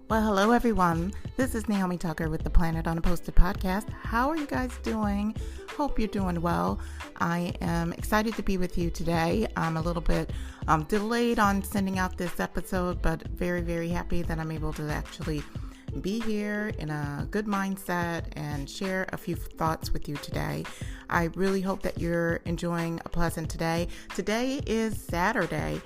Well, hello everyone. This is Naomi Tucker with the Planet on a Posted podcast. How are you guys doing? Hope you're doing well. I am excited to be with you today. I'm a little bit delayed on sending out this episode, but very, very happy that I'm able to actually be here in a good mindset and share a few thoughts with you today. I really hope that you're enjoying a pleasant day. Today is Saturday.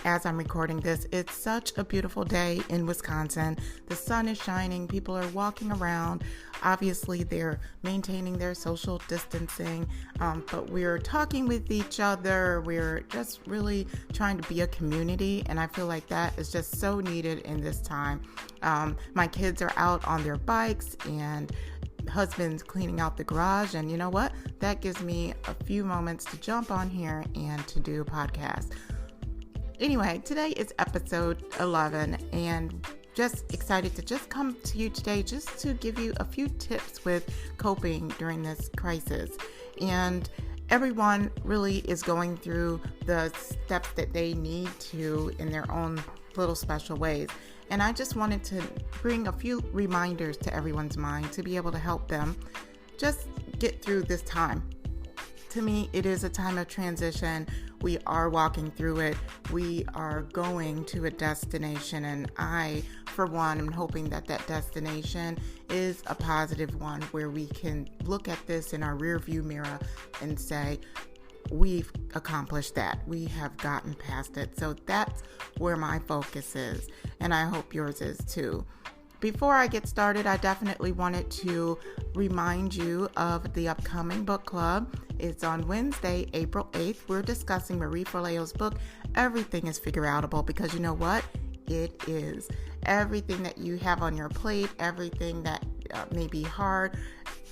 As I'm recording this, it's such a beautiful day in Wisconsin. The sun is shining. People are walking around. Obviously, they're maintaining their social distancing, but we're talking with each other. We're just really trying to be a community, and I feel like that is just so needed in this time. My kids are out on their bikes, and husband's cleaning out the garage, and you know what? That gives me a few moments to jump on here and to do a podcast. Anyway, today is episode 11, and just excited to just come to you today just to give you a few tips with coping during this crisis. And everyone really is going through the steps that they need to in their own little special ways. And I just wanted to bring a few reminders to everyone's mind to be able to help them just get through this time. To me, it is a time of transition. We are walking through it. We are going to a destination, and I, for one, am hoping that that destination is a positive one where we can look at this in our rearview mirror and say, we've accomplished that. We have gotten past it. So that's where my focus is, and I hope yours is too. Before I get started, I definitely wanted to remind you of the upcoming book club. It's on Wednesday, April 8th. We're discussing Marie Forleo's book, Everything is Figureoutable, because you know what? It is. Everything that you have on your plate, everything that may be hard,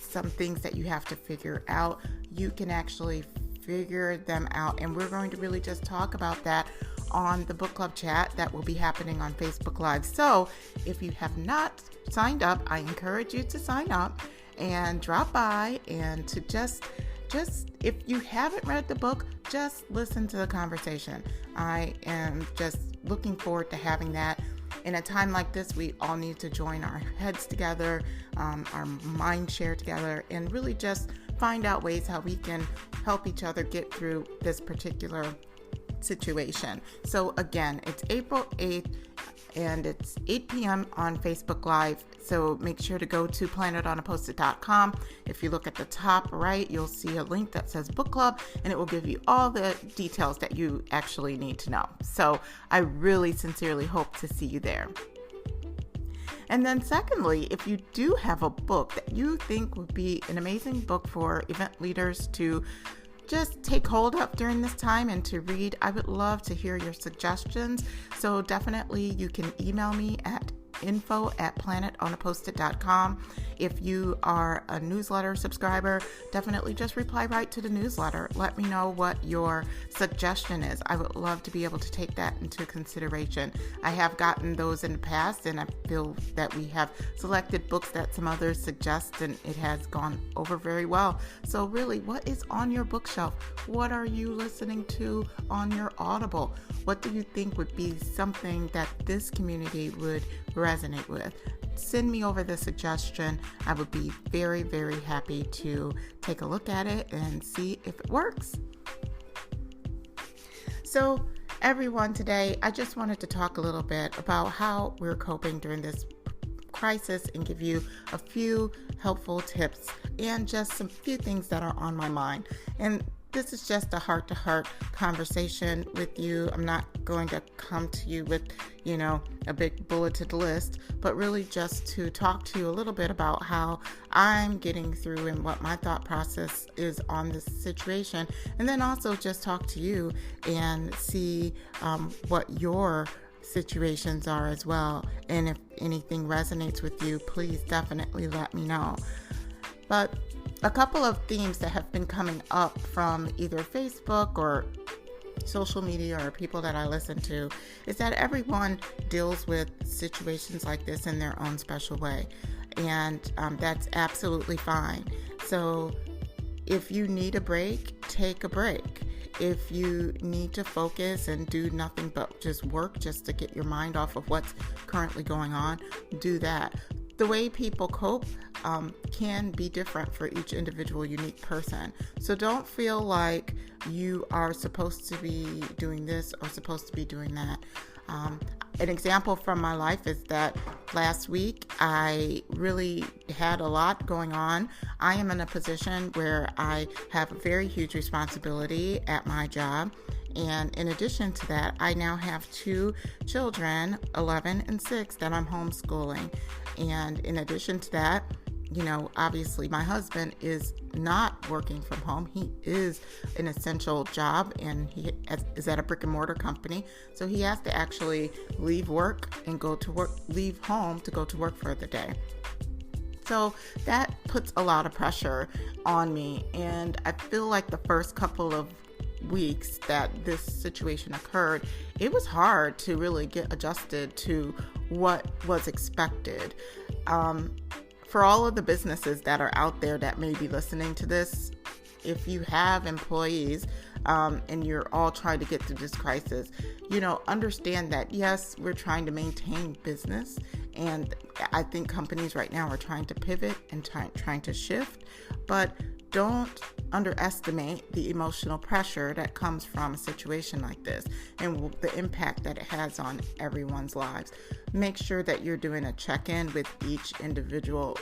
some things that you have to figure out, you can actually figure them out. And we're going to really just talk about that on the book club chat that will be happening on Facebook Live. So if you have not signed up, I encourage you to sign up and drop by and to just if you haven't read the book, just listen to the conversation. I am just looking forward to having that. In a time like this, we all need to join our heads together, our mind share together, and really just find out ways how we can help each other get through this particular situation. So again, it's April 8th and it's 8 p.m. on Facebook Live. So make sure to go to planetonaposted.com. If you look at the top right, you'll see a link that says book club, and it will give you all the details that you actually need to know. So I really sincerely hope to see you there. And then secondly, if you do have a book that you think would be an amazing book for event leaders to just take hold of during this time and to read, I would love to hear your suggestions. So definitely you can email me at info@planetonaposted.com. If you are a newsletter subscriber, definitely just reply right to the newsletter. Let me know what your suggestion is. I would love to be able to take that into consideration. I have gotten those in the past, and I feel that we have selected books that some others suggest, and it has gone over very well. So really, what is on your bookshelf? What are you listening to on your Audible? What do you think would be something that this community would resonate with? Send me over the suggestion. I would be very, very happy to take a look at it and see if it works. So everyone, today I just wanted to talk a little bit about how we're coping during this crisis and give you a few helpful tips and just some few things that are on my mind. And this is just a heart-to-heart conversation with you. I'm not going to come to you with, a big bulleted list, but really just to talk to you a little bit about how I'm getting through and what my thought process is on this situation. And then also just talk to you and see what your situations are as well. And if anything resonates with you, please definitely let me know. But a couple of themes that have been coming up from either Facebook or social media or people that I listen to is that everyone deals with situations like this in their own special way. And that's absolutely fine. So if you need a break, take a break. If you need to focus and do nothing but just work just to get your mind off of what's currently going on, do that. The way people cope can be different for each individual, unique person. So don't feel like you are supposed to be doing this or supposed to be doing that. An example from my life is that last week I really had a lot going on. I am in a position where I have a very huge responsibility at my job. And in addition to that, I now have 2 children, 11 and 6, that I'm homeschooling. And in addition to that, obviously my husband is not working from home. He is an essential job and he is at a brick and mortar company. So he has to actually leave work and leave home to go to work for the day. So that puts a lot of pressure on me. And I feel like the first couple of weeks that this situation occurred, it was hard to really get adjusted to what was expected. For all of the businesses that are out there that may be listening to this, if you have employees and you're all trying to get through this crisis, understand that yes, we're trying to maintain business, and I think companies right now are trying to pivot and trying to shift, but don't underestimate the emotional pressure that comes from a situation like this and the impact that it has on everyone's lives. Make sure that you're doing a check-in with each individual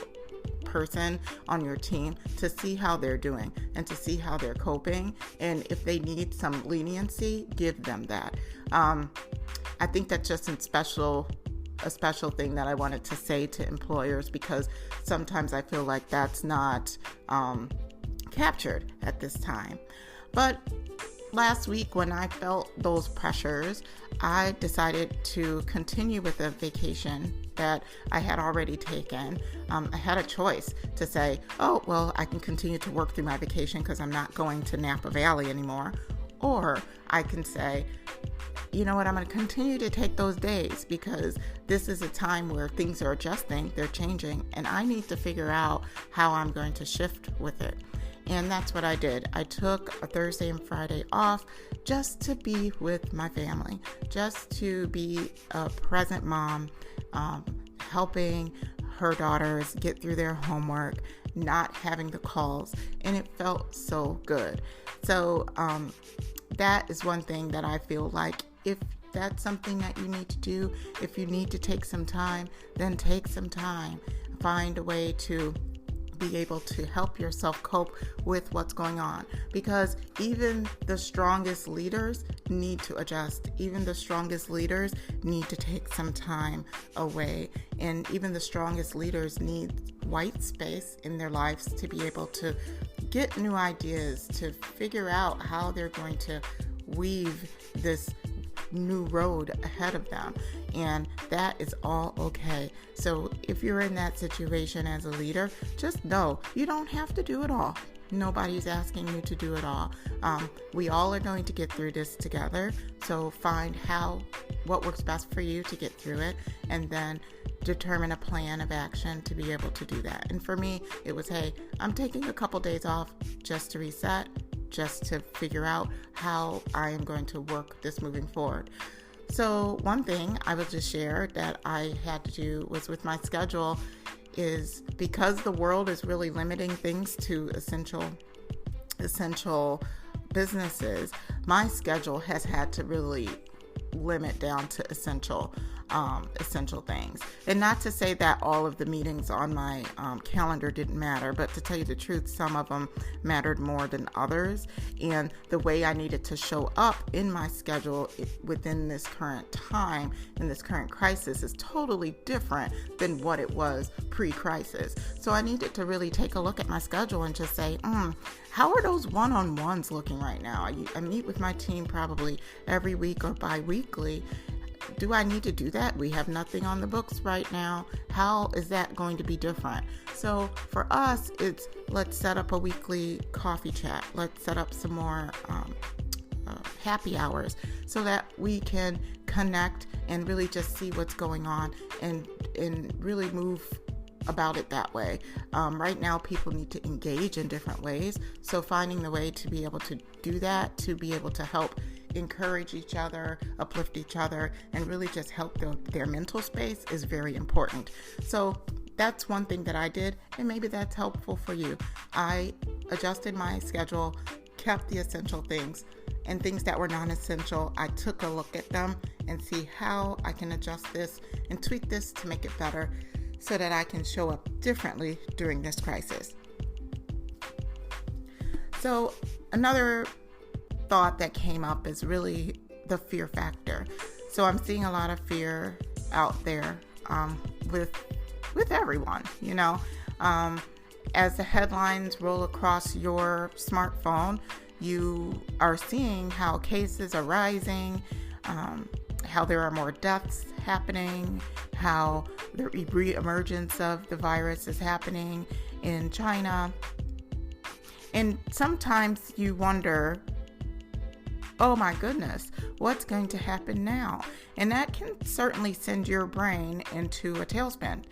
person on your team to see how they're doing and to see how they're coping. And if they need some leniency, give them that. I think that's just a special thing that I wanted to say to employers, because sometimes I feel like that's not captured at this time. But last week when I felt those pressures, I decided to continue with a vacation that I had already taken. I had a choice to say, I can continue to work through my vacation because I'm not going to Napa Valley anymore. Or I can say, you know what, I'm going to continue to take those days because this is a time where things are adjusting, they're changing, and I need to figure out how I'm going to shift with it. And that's what I did. I took a Thursday and Friday off just to be with my family, just to be a present mom, helping her daughters get through their homework, not having the calls, and it felt so good. So that is one thing that I feel like if that's something that you need to do, if you need to take some time, then take some time. Find a way to be able to help yourself cope with what's going on, because even the strongest leaders need to adjust. Even the strongest leaders need to take some time away, and even the strongest leaders need white space in their lives to be able to get new ideas, to figure out how they're going to weave this new road ahead of them, and that is all okay. So if you're in that situation as a leader, just know you don't have to do it all. Nobody's asking you to do it all. We all are going to get through this together, so find what works best for you to get through it, and then determine a plan of action to be able to do that. And for me, it was, hey, I'm taking a couple days off just to reset, just to figure out how I am going to work this moving forward. So one thing I will just share that I had to do was with my schedule is, because the world is really limiting things to essential businesses, my schedule has had to really limit down to essential things. And not to say that all of the meetings on my calendar didn't matter, but to tell you the truth, some of them mattered more than others. And the way I needed to show up in my schedule within this current time, in this current crisis, is totally different than what it was pre-crisis. So I needed to really take a look at my schedule and just say, how are those one-on-ones looking right now? I meet with my team probably every week or bi-weekly. Do I need to do that? We have nothing on the books right now. How is that going to be different? So for us, it's let's set up a weekly coffee chat. Let's set up some more happy hours so that we can connect and really just see what's going on and really move about it that way. Right now, people need to engage in different ways. So finding the way to be able to do that, to be able to help encourage each other, uplift each other, and really just help their mental space is very important. So that's one thing that I did, and maybe that's helpful for you. I adjusted my schedule, kept the essential things, and things that were non-essential, I took a look at them and see how I can adjust this and tweak this to make it better so that I can show up differently during this crisis. So another thought that came up is really the fear factor. So I'm seeing a lot of fear out there with everyone, as the headlines roll across your smartphone, you are seeing how cases are rising, how there are more deaths happening, how the re-emergence of the virus is happening in China. And sometimes you wonder, oh my goodness, what's going to happen now? And that can certainly send your brain into a tailspin.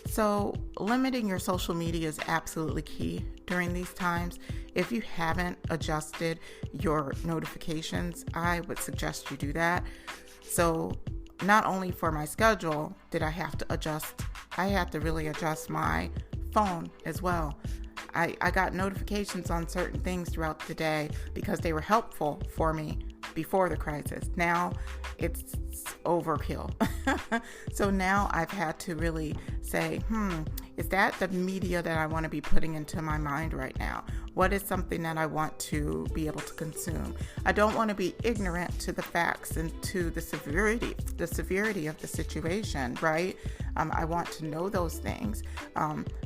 So limiting your social media is absolutely key during these times. If you haven't adjusted your notifications, I would suggest you do that. So not only for my schedule did I have to adjust, I had to really adjust my phone as well. I got notifications on certain things throughout the day because they were helpful for me before the crisis. Now it's overkill. So now I've had to really say, is that the media that I want to be putting into my mind right now? What is something that I want to be able to consume? I don't want to be ignorant to the facts and to the severity of the situation, right? I want to know those things.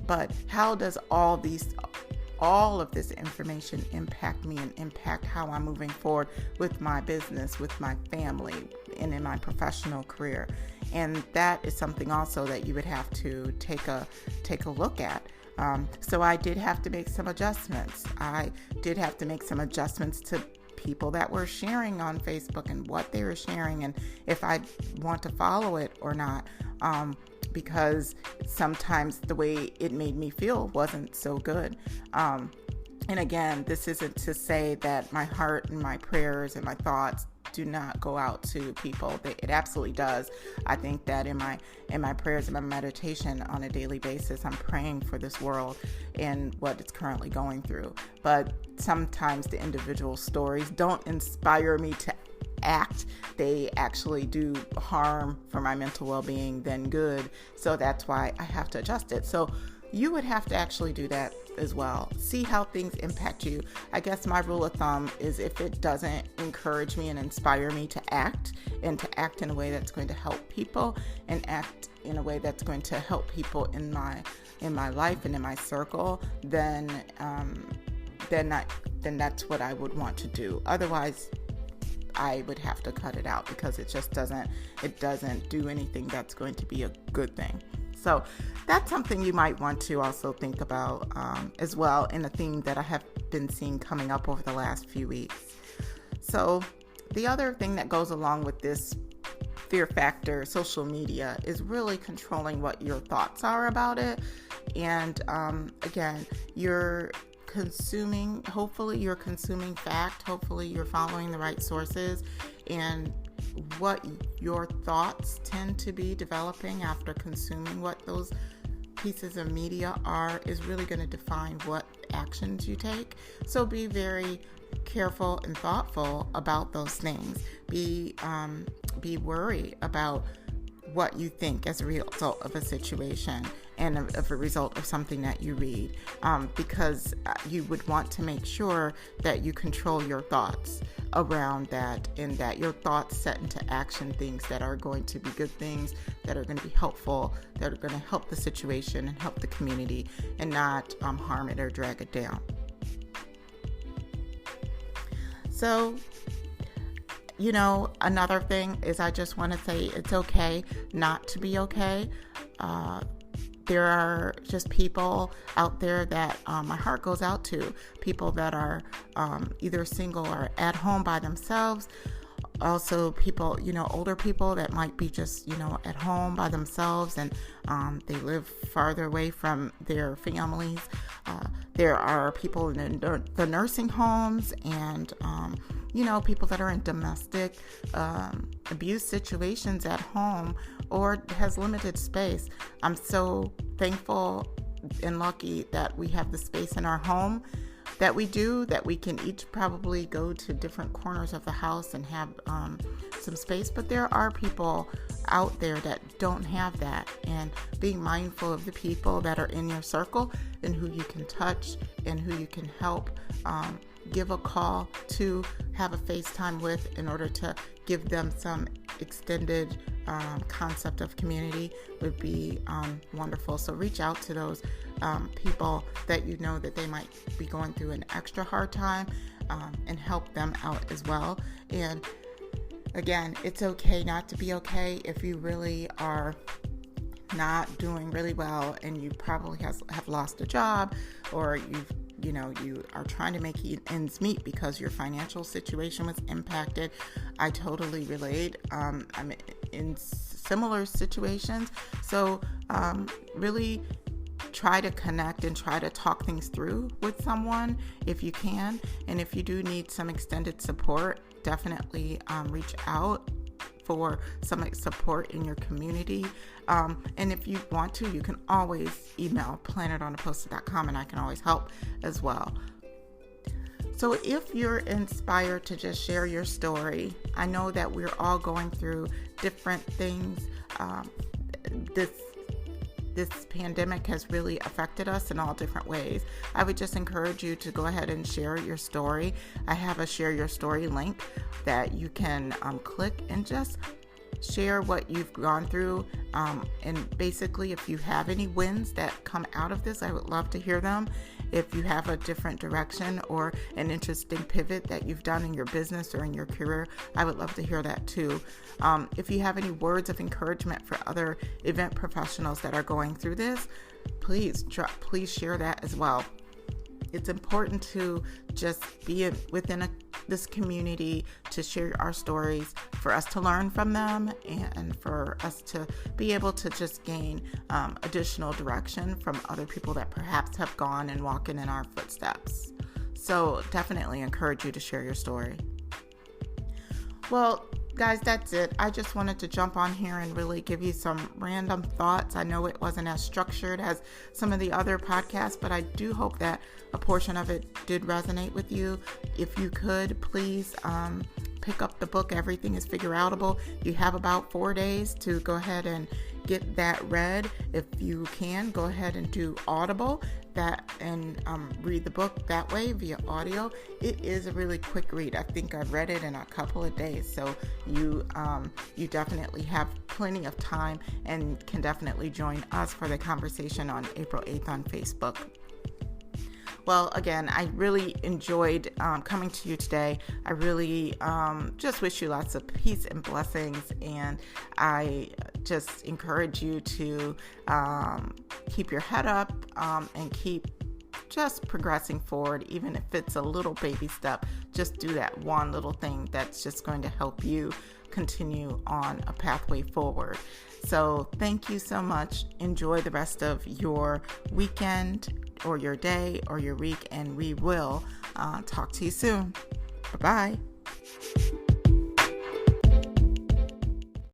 But how does all of this information impact me and impact how I'm moving forward with my business, with my family, and in my professional career? And that is something also that you would have to take a look at. So I did have to make some adjustments. I did have to make some adjustments to people that were sharing on Facebook and what they were sharing and if I want to follow it or not. Because sometimes the way it made me feel wasn't so good. And again, this isn't to say that my heart and my prayers and my thoughts do not go out to people. It absolutely does. I think that in my prayers and my meditation on a daily basis, I'm praying for this world and what it's currently going through. But sometimes the individual stories don't inspire me to act. They actually do harm for my mental well-being than good. So that's why I have to adjust it. So you would have to actually do that as well. See how things impact you. I guess my rule of thumb is if it doesn't encourage me and inspire me to act, and to act in a way that's going to help people and act in a way that's going to help people in my life and in my circle, then that's what I would want to do. Otherwise, I would have to cut it out because it just doesn't do anything that's going to be a good thing. So that's something you might want to also think about as well, in a theme that I have been seeing coming up over the last few weeks. So the other thing that goes along with this fear factor, social media, is really controlling what your thoughts are about it. And again, hopefully you're consuming fact, hopefully you're following the right sources, and what your thoughts tend to be developing after consuming what those pieces of media are is really going to define what actions you take. So be very careful and thoughtful about those things. Be worried about what you think as a result of a situation and of a result of something that you read, because you would want to make sure that you control your thoughts around that, and that your thoughts set into action things that are going to be good things, that are going to be helpful, that are going to help the situation and help the community, and not harm it or drag it down. So, another thing is I just want to say it's okay not to be okay. There are just people out there that my heart goes out to, people that are either single or at home by themselves, also people, older people that might be just, at home by themselves, and they live farther away from their families. There are people in the nursing homes, and people that are in domestic abuse situations at home or has limited space. I'm so thankful and lucky that we have the space in our home that we can each probably go to different corners of the house and have some space. But there are people out there that don't have that, and being mindful of the people that are in your circle and who you can touch and who you can help, give a call to, have a FaceTime with, in order to give them some extended concept of community would be wonderful. So reach out to those people that you know that they might be going through an extra hard time, and help them out as well. And again, it's okay not to be okay. If you really are not doing really well and you probably have lost a job, or you are trying to make ends meet because your financial situation was impacted, I totally relate. I'm in similar situations. So really try to connect and try to talk things through with someone if you can. And if you do need some extended support, definitely reach out for some support in your community. And if you want to, you can always email planetonaposted.com, and I can always help as well. So if you're inspired to just share your story, I know that we're all going through different things. This pandemic has really affected us in all different ways. I would just encourage you to go ahead and share your story. I have a share your story link that you can click and just share what you've gone through. And basically, if you have any wins that come out of this, I would love to hear them. If you have a different direction or an interesting pivot that you've done in your business or in your career, I would love to hear that too. If you have any words of encouragement for other event professionals that are going through this, please share that as well. It's important to just be within this community, to share our stories, for us to learn from them, and for us to be able to just gain additional direction from other people that perhaps have gone and walking in our footsteps. So definitely encourage you to share your story. Well, guys, that's it. I just wanted to jump on here and really give you some random thoughts. I know it wasn't as structured as some of the other podcasts, but I do hope that a portion of it did resonate with you. If you could, please pick up the book, Everything is Figureoutable. You have about 4 days to go ahead and get that read. If you can, go ahead and do Audible and read the book that way via audio. It is a really quick read. I think I've read it in a couple of days, so you definitely have plenty of time and can definitely join us for the conversation on April 8th on Facebook. Well, again, I really enjoyed coming to you today. I really just wish you lots of peace and blessings, and I just encourage you to keep your head up and keep just progressing forward. Even if it's a little baby step, just do that one little thing that's just going to help you continue on a pathway forward. So thank you so much. Enjoy the rest of your weekend or your day or your week, and we will talk to you soon. Bye-bye.